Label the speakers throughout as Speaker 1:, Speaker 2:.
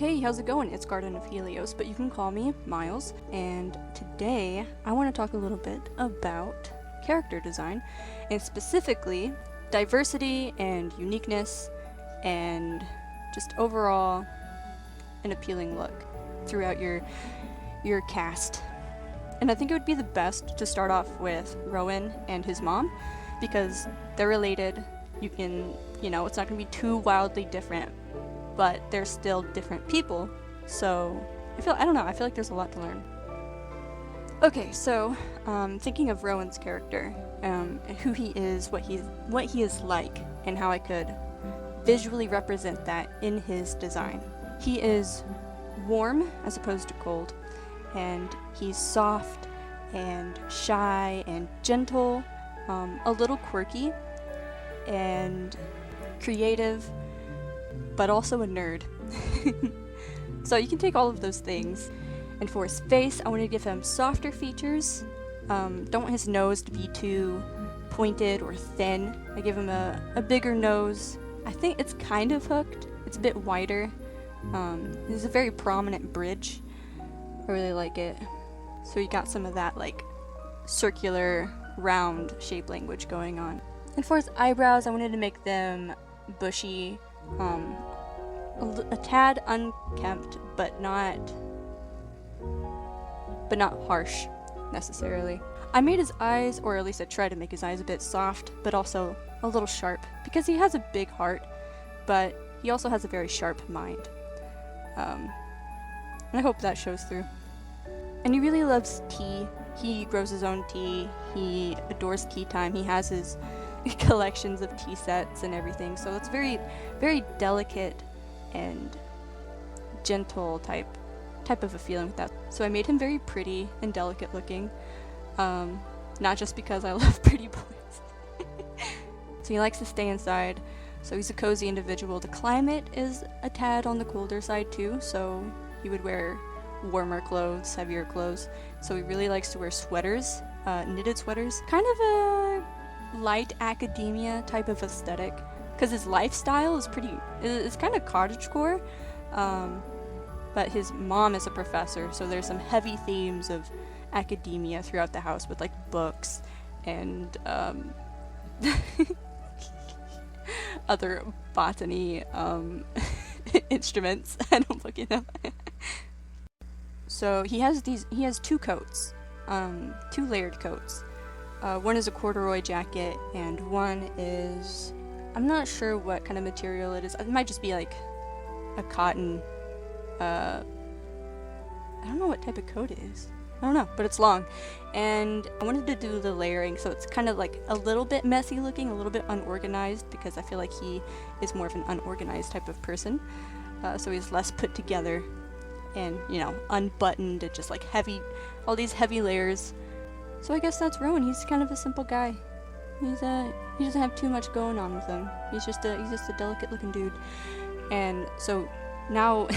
Speaker 1: Hey, how's it going? It's Garden of Helios, but you can call me Miles, and today I want to talk a little bit about character design, and specifically diversity and uniqueness, and just overall an appealing look throughout your cast. And I think it would be the best to start off with Rowan and his mom, because they're related. You can, it's not going to be too wildly different, but they're still different people, so I feel like there's a lot to learn. Okay, so thinking of Rowan's character, who he is, what he is like, and how I could visually represent that in his design. He is warm as opposed to cold, and he's soft and shy and gentle, a little quirky and creative, but also a nerd. So you can take all of those things. And for his face, I want to give him softer features. Don't want his nose to be too pointed or thin. I give him a bigger nose. I think it's kind of hooked. It's a bit wider. There's a very prominent bridge. I really like it. So you got some of that like circular, round shape language going on. And for his eyebrows, I wanted to make them bushy, a tad unkempt, but not harsh necessarily. I made his eyes, or at least I tried to make his eyes a bit soft, but also a little sharp, because he has a big heart, but he also has a very sharp mind. And I hope that shows through. And he really loves tea. He grows his own tea. He adores teatime. He has his collections of tea sets and everything, so it's very, very delicate and gentle type of a feeling with that. So I made him very pretty and delicate looking, not just because I love pretty boys. So he likes to stay inside, so he's a cozy individual. The climate is a tad on the colder side too, so he would wear warmer clothes, heavier clothes. So he really likes to wear sweaters, knitted sweaters, kind of a light academia type of aesthetic, because his lifestyle is it's kind of cottagecore, but his mom is a professor, so there's some heavy themes of academia throughout the house with like books and other botany instruments. I don't fucking know. So he has two coats, two layered coats. One is a corduroy jacket, and one is, I'm not sure what kind of material it is. It might just be like a cotton, I don't know what type of coat it is. I don't know, but it's long. And I wanted to do the layering, so it's kind of like a little bit messy looking, a little bit unorganized, because I feel like he is more of an unorganized type of person. So he's less put together and, unbuttoned and just like all these heavy layers. So I guess that's Rowan. He's kind of a simple guy. He doesn't have too much going on with him. He's just a delicate looking dude. And so now,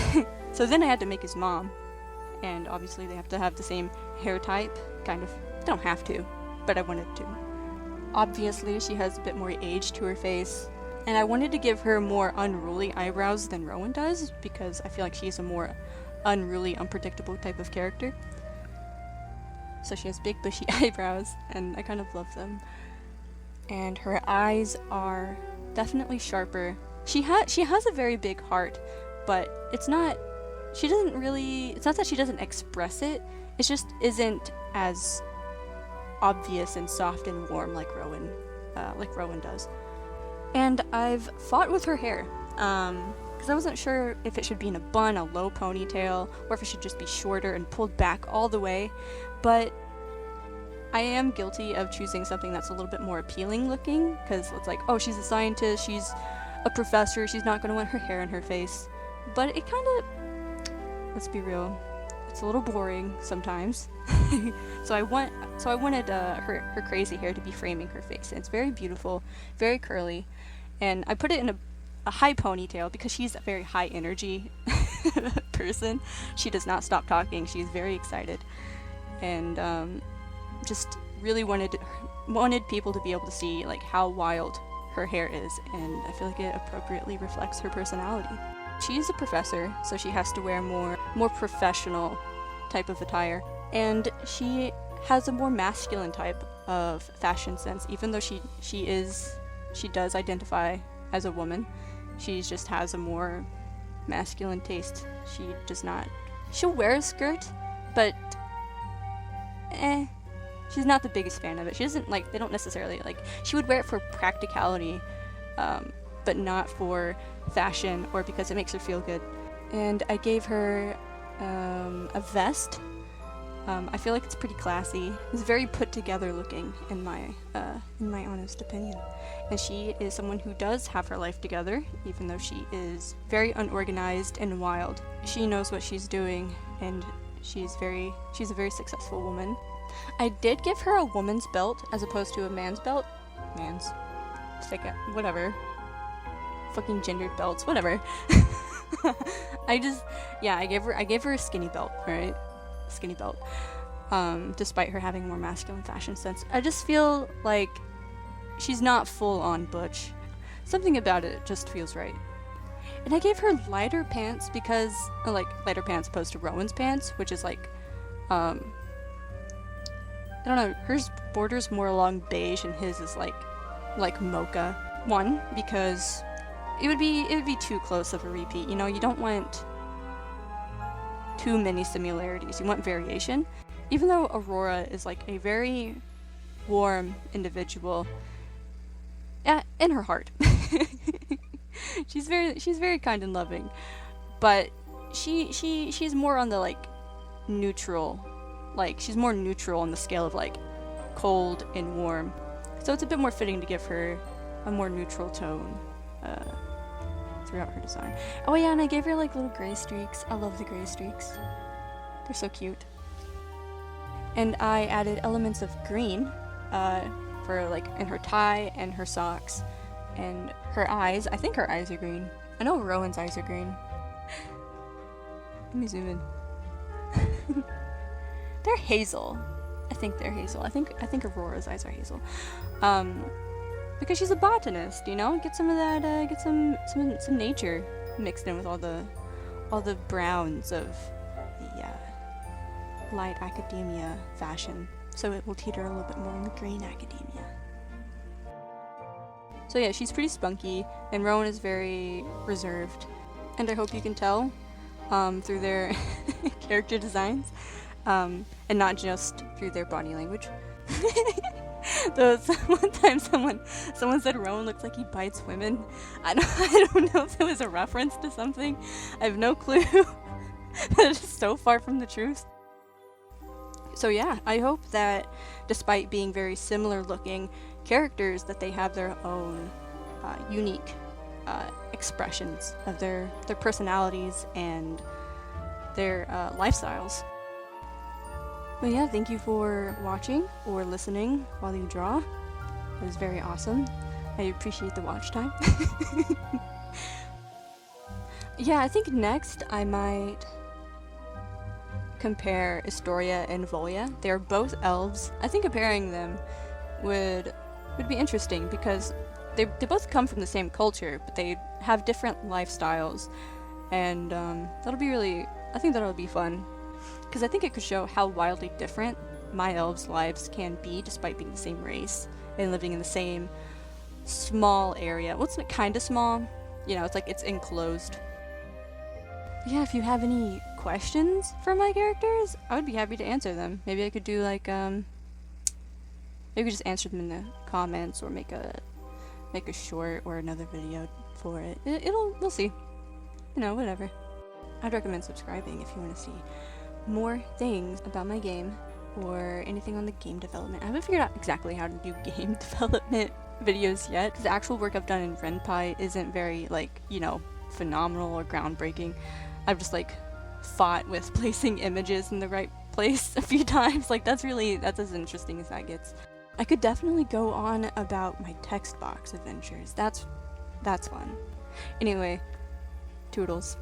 Speaker 1: so then I had to make his mom, and obviously they have to have the same hair type. Kind of. They don't have to, but I wanted to. Obviously, she has a bit more age to her face, and I wanted to give her more unruly eyebrows than Rowan does, because I feel like she's a more unruly, unpredictable type of character. So she has big bushy eyebrows, and I kind of love them. And her eyes are definitely sharper. She has a very big heart, but it's not that she doesn't express it, it just isn't as obvious and soft and warm like Rowan does. And I've fought with her hair, because I wasn't sure if it should be in a bun, a low ponytail, or if it should just be shorter and pulled back all the way. But I am guilty of choosing something that's a little bit more appealing looking, because it's like, oh, she's a scientist, she's a professor, she's not going to want her hair in her face. But it kind of, let's be real, it's a little boring sometimes. So I wanted her crazy hair to be framing her face, and it's very beautiful, very curly, and I put it in a high ponytail because she's a very high energy person. She does not stop talking. She's very excited, and just really wanted people to be able to see like how wild her hair is, and I feel like it appropriately reflects her personality. She's a professor, so she has to wear more professional type of attire. And she has a more masculine type of fashion sense, even though she does identify as a woman. She just has a more masculine taste. She'll wear a skirt, but she's not the biggest fan of it. She doesn't they don't necessarily she would wear it for practicality, but not for fashion or because it makes her feel good. And I gave her a vest. I feel like it's pretty classy. It's very put together looking in my honest opinion. And she is someone who does have her life together, even though she is very unorganized and wild. She knows what she's doing, and she's a very successful woman. I did give her a woman's belt as opposed to a man's belt. Whatever. Fucking gendered belts, whatever. I gave her a skinny belt, right? Skinny belt. Despite her having a more masculine fashion sense. I just feel like she's not full on butch. Something about it just feels right. And I gave her lighter pants because, lighter pants opposed to Rowan's pants, which is I don't know, hers borders more along beige and his is like mocha. One, because it would be too close of a repeat. You know, you don't want too many similarities. You want variation. Even though Aurora is a very warm individual, in her heart. she's very kind and loving, but she's more on the neutral. She's more neutral on the scale of cold and warm. So it's a bit more fitting to give her a more neutral tone throughout her design. Oh yeah, and I gave her little gray streaks. I love the gray streaks. They're so cute. And I added elements of green for in her tie and her socks and her eyes. I think her eyes are green. I know Rowan's eyes are green. Let me zoom in. They're hazel. I think they're hazel. I think Aurora's eyes are hazel. Because she's a botanist, you know? Get some of that, get some nature mixed in with all the browns of the light academia fashion. So it will teeter a little bit more on the green academia. So yeah, she's pretty spunky, and Rowan is very reserved. And I hope you can tell through their character designs. And not just through their body language. One time someone said Rowan looks like he bites women. I don't know if it was a reference to something. I have no clue. That is so far from the truth. So yeah, I hope that despite being very similar looking characters, that they have their own unique expressions of their personalities and their lifestyles. But yeah, thank you for watching or listening while you draw. It was very awesome. I appreciate the watch time. Yeah, I think next I might compare Astoria and Volya. They are both elves. I think comparing them would be interesting because they both come from the same culture, but they have different lifestyles, and that'll be fun. Because I think it could show how wildly different my elves' lives can be despite being the same race and living in the same small area. Well, it's kind of small. You know, it's enclosed. Yeah, if you have any questions for my characters, I would be happy to answer them. Maybe I could do maybe we could just answer them in the comments or make a short or another video for it. We'll see. You know, whatever. I'd recommend subscribing if you want to see more things about my game or anything on the game development. I haven't figured out exactly how to do game development videos yet. The actual work I've done in RenPy isn't very phenomenal or groundbreaking. I've just fought with placing images in the right place a few times. That's as interesting as that gets. I could definitely go on about my text box adventures. That's fun. Anyway, toodles.